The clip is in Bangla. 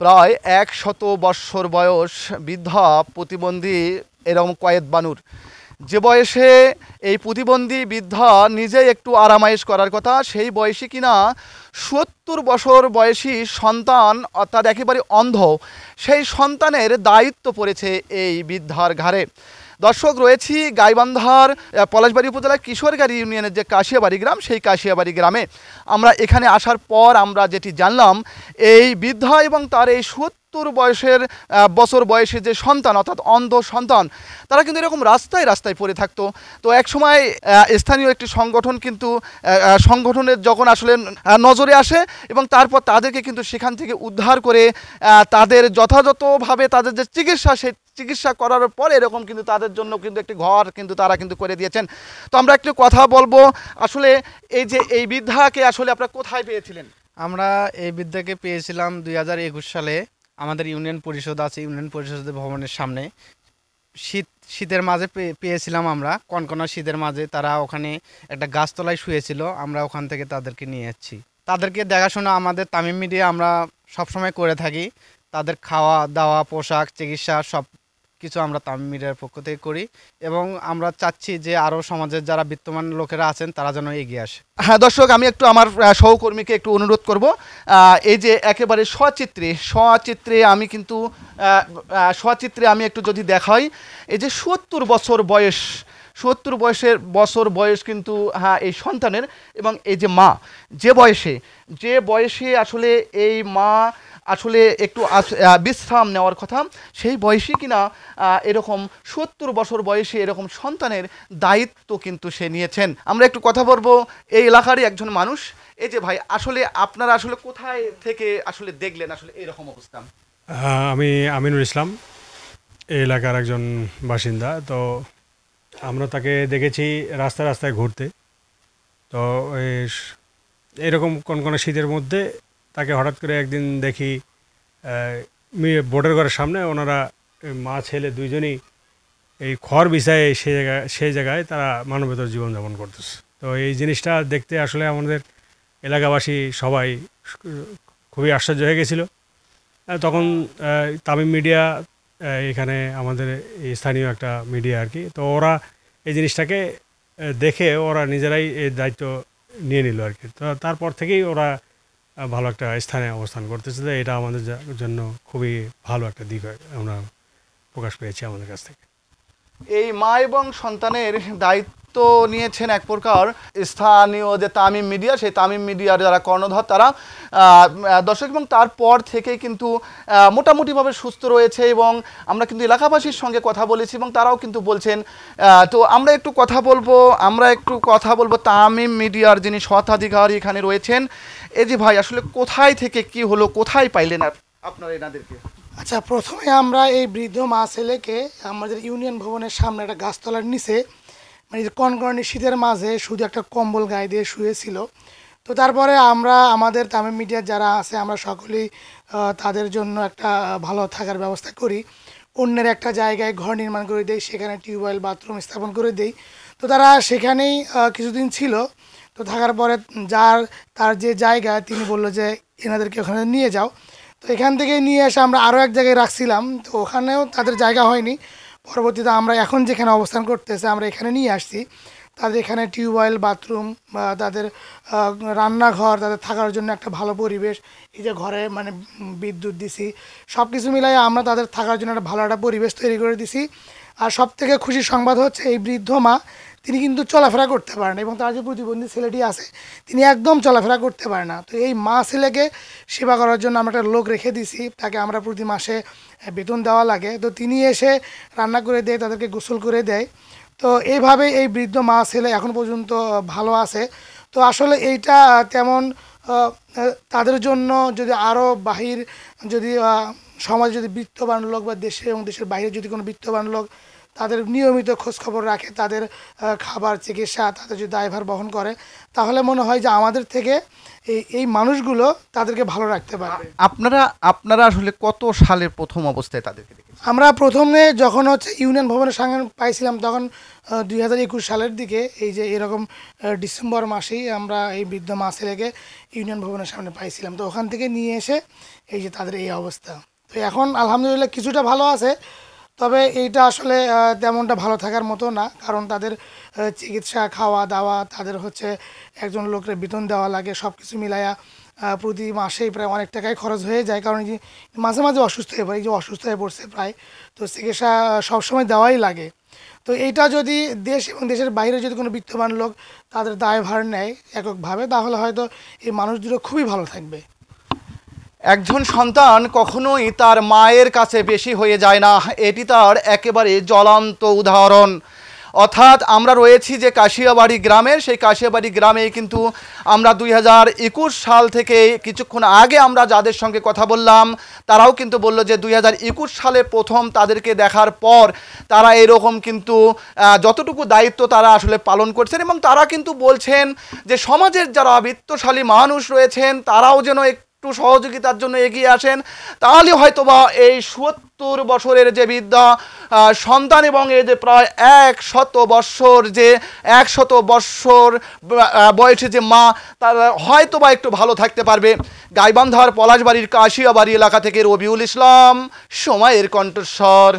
প্রায় ১০০ বৎসর বয়স বৃদ্ধা প্রতিবন্ধী এরকম কয়েদ বানুর, যে বয়সে এই প্রতিবন্ধী বৃদ্ধা নিজেই একটু আরামায়েশ করার কথা, সেই বয়সী কিনা ৭০ বছর বয়সী সন্তান অর্থাৎ একেবারে অন্ধ, সেই সন্তানের দায়িত্ব পড়েছে এই বৃদ্ধার ঘাড়ে। দর্শক, রয়েছি গাইবান্ধার পলাশবাড়ি উপজেলার কিশোরগাড়ি ইউনিয়নের যে কাশিয়াবাড়ি গ্রাম, সেই কাশিয়াবাড়ি গ্রামে আমরা এখানে আসার পর আমরা যেটি জানলাম, এই বৃদ্ধা এবং তার এই ৭০ বছর বয়সী যে সন্তান অর্থাৎ অন্ধ সন্তান, তারা কিন্তু এরকম রাস্তায় রাস্তায় পড়ে থাকতো। তো এক সময় স্থানীয় একটি সংগঠন কিন্তু সংগঠনের যখন আসলে নজরে আসে এবং তারপর তাদেরকে কিন্তু সেখান থেকে উদ্ধার করে তাদের যথাযথভাবে তাদের যে চিকিৎসা, সেই চিকিৎসা করার পরে এরকম কিন্তু তাদের জন্য কিন্তু একটি ঘর কিন্তু তারা কিন্তু করে দিয়েছেন। তো আমরা একটু কথা বলবো, আসলে এই যে এই বৃদ্ধাকে আসলে আপনারা কোথায় পেয়েছিলেন? আমরা এই বৃদ্ধাকে পেয়েছিলাম ২০২১ সালে। আমাদের ইউনিয়ন পরিষদ আছে, ইউনিয়ন পরিষদের ভবনের সামনে শীতের মাঝে পেয়েছিলাম আমরা, কনকনা শীতের মাঝে। তারা ওখানে একটা গাছতলায় শুয়েছিল, আমরা ওখান থেকে তাদেরকে নিয়ে যাচ্ছি। তাদেরকে দেখাশোনা আমাদের তামিম মিডিয়া আমরা সবসময় করে থাকি। তাদের খাওয়া দাওয়া, পোশাক, চিকিৎসা সব কিছু আমরা তামিম মিডিয়ার পক্ষ থেকে করি এবং আমরা চাচ্ছি যে আরও সমাজের যারা বিত্তমান লোকেরা আছেন তারা যেন এগিয়ে আসে। হ্যাঁ দর্শক, আমি একটু আমার সহকর্মীকে একটু অনুরোধ করব, এই যে একেবারে সচিত্রে আমি কিন্তু সচিত্রে আমি একটু যদি দেখাই, এই যে ৭০ বছর বয়স কিন্তু হ্যাঁ এই সন্তানের, এবং এই যে মা যে বয়সে আসলে এই মা আসলে একটু বিশ্রাম নেওয়ার কথা, সেই বয়সী কিনা এরকম ৭০ বছর বয়সে এরকম সন্তানের দায়িত্ব কিন্তু সে নিয়েছেন। আমরা একটু কথা বলবো এই এলাকারই একজন মানুষ। এই যে ভাই, আসলে আপনারা আসলে কোথায় থেকে আসলে দেখলেন আসলে এরকম অবস্থা? আমি আমিনুল ইসলাম, এই এলাকার একজন বাসিন্দা। তো আমরা তাকে দেখেছি রাস্তায় রাস্তায় ঘুরতে। তো এরকম কোন শীতের মধ্যে তাকে হঠাৎ করে একদিন দেখি বোর্ডের ঘরের সামনে ওনারা মা ছেলে দুইজনই এই খড় বিছায় সেই জায়গায় তারা মানবেতর জীবনযাপন করতেছে। তো এই জিনিসটা দেখতে আসলে আমাদের এলাকাবাসী সবাই খুবই আশ্চর্য হয়ে গেছিল। তখন তামিম মিডিয়া, এখানে আমাদের স্থানীয় একটা মিডিয়া আর কি, তো ওরা এই জিনিসটাকে দেখে ওরা নিজেরাই এই দায়িত্ব নিয়ে নিল আর কি। তো তারপর থেকেই ওরা ভালো একটা স্থানে অবস্থান করতেছে। এটা আমাদের জন্য খুবই ভালো একটা দিক আমরা প্রকাশ পেয়েছি আমাদের কাছ থেকে। এই মা এবং সন্তানের দায়িত্ব নিয়েছেন এক প্রকার স্থানীয় যে তামিম মিডিয়া, সেই তামিম মিডিয়ার যারা কর্ণধার তারা দর্শক, এবং তারপর থেকে কিন্তু মোটামুটিভাবে সুস্থ রয়েছে এবং আমরা কিন্তু এলাকাবাসীর সঙ্গে কথা বলেছি এবং তারাও কিন্তু বলছেন। তো আমরা একটু কথা বলবো তামিম মিডিয়ার যিনি স্বত্বাধিকারী এখানে রয়েছেন। এই যে ভাই, আসলে কোথায় থেকে কি হলো, কোথায় পাইলেন আপনারা এনাদেরকে? আচ্ছা, প্রথমে আমরা এই বৃদ্ধ মা ছেলেকে আমাদের ইউনিয়ন ভবনের সামনে একটা গাছতলার নিচে, মানে কনকনে শীতের মাঝে শুধু একটা কম্বল গায়ে দিয়ে শুয়েছিল। তো তারপরে আমরা আমাদের তামিম মিডিয়ার যারা আছে আমরা সকলেই তাদের জন্য একটা ভালো থাকার ব্যবস্থা করি। অন্যের একটা জায়গায় ঘর নির্মাণ করে দেই, সেখানে টিউবওয়েল বাথরুম স্থাপন করে দেই। তো তারা সেখানেই কিছুদিন ছিল। তো থাকার পরে তার যে জায়গা, তিনি বললো যে এনাদেরকে ওখানে নিয়ে যাও। তো এখান থেকে নিয়ে এসে আমরা আরও এক জায়গায় রাখছিলাম, তো ওখানেও তাদের জায়গা হয়নি। পরবর্তীতে আমরা এখন যেখানে অবস্থান করতেছে আমরা এখানে নিয়ে আসছি। তাদের এখানে টিউবওয়েল, বাথরুম বা তাদের রান্নাঘর, তাদের থাকার জন্য একটা ভালো পরিবেশ, এই যে ঘরে মানে বিদ্যুৎ দিছি, সব কিছু মিলাই আমরা তাদের থাকার জন্য একটা ভালো একটা পরিবেশ তৈরি করে দিছি। আর সব থেকে খুশির সংবাদ হচ্ছে এই বৃদ্ধ মা, তিনি কিন্তু চলাফেরা করতে পারেন এবং তার যে প্রতিবন্ধী ছেলেটি আছে তিনি একদম চলাফেরা করতে পারে না। তো এই মা ছেলেকে সেবা করার জন্য আমরা একটা লোক রেখে দিছি, তাকে আমরা প্রতি মাসে বেতন দেওয়া লাগে। তো তিনি এসে রান্না করে দেয়, তাদেরকে গোসল করে দেয়। তো এইভাবে এই বৃদ্ধ মা ছেলে এখন পর্যন্ত ভালো আছে। তো আসলে এইটা তেমন তাদের জন্য যদি আরও বাহির যদি সমাজে যদি বিত্তবান লোক বা দেশে এবং দেশের বাইরে যদি কোনো বিত্তবান লোক তাদের নিয়মিত খোঁজখবর রাখে, তাদের খাবার, চিকিৎসা তাদের যদি দায়ভার বহন করে, তাহলে মনে হয় যে আমাদের থেকে এই মানুষগুলো তাদেরকে ভালো রাখতে পারবে। আপনারা আসলে কত সালের প্রথম অবস্থায় তাদেরকে দেখেছেন? আমরা প্রথমে যখন হচ্ছে ইউনিয়ন ভবনের সঙ্গে পাইছিলাম তখন 2021 সালের দিকে, এই যে এরকম ডিসেম্বর মাসেই আমরা এই বৃদ্ধ মা ছেলেকে ইউনিয়ন ভবনের সামনে পাইছিলাম। তো ওখান থেকে নিয়ে এসে এই যে তাদের এই অবস্থা। তো এখন আলহামদুলিল্লাহ কিছুটা ভালো আছে, তবে এইটা আসলে তেমনটা ভালো থাকার মতো না, কারণ তাদের চিকিৎসা, খাওয়া দাওয়া, তাদের হচ্ছে একজন লোকের বেতন দেওয়া লাগে, সব কিছু মিলায়া প্রতি মাসেই প্রায় অনেক টাকাই খরচ হয়ে যায়। কারণ এই যে মাঝে মাঝে অসুস্থ হয়ে পড়ে, এই যে অসুস্থ হয়ে পড়ছে প্রায়, তো চিকিৎসা সবসময় দেওয়াই লাগে। তো এইটা যদি দেশ এবং দেশের বাইরে যদি কোনো বিত্তবান লোক তাদের দায়ভার নেয় এককভাবে, তাহলে হয়তো এই মানুষ দুটো খুবই ভালো থাকবে। একজন সন্তান কখনোই তার মায়ের কাছে বেশি হয়ে যায় না, এটি তার একেবারে জ্বলন্ত উদাহরণ। অর্থাৎ আমরা রয়েছি যে কাশিয়াবাড়ি গ্রামের, সেই কাশিয়াবাড়ি গ্রামে কিন্তু আমরা 2021 সাল থেকে কিছুক্ষণ আগে আমরা যাদের সঙ্গে কথা বললাম, তারাও কিন্তু বলল যে 2021 সালে প্রথম তাদেরকে দেখার পর তারা এরকম কিন্তু যতটুকু দায়িত্ব তারা আসলে পালন করছেন, এবং তারা কিন্তু বলছেন যে সমাজের যারা বিত্তশালী মানুষ রয়েছেন তারাও যেন একটু সহযোগিতার জন্য এগিয়ে আসেন, তাহলে হয়তোবা এই ৭০ বছরের যে বৃদ্ধা সন্তান এবং এই যে প্রায় 100 বৎসর যে 100 বৎসর বয়সে যে মা, তারা হয়তোবা একটু ভালো থাকতে পারবে। গাইবান্ধার পলাশবাড়ির কাশিয়াবাড়ি এলাকা থেকে রবিউল ইসলাম, সময়ের কণ্ঠস্বর।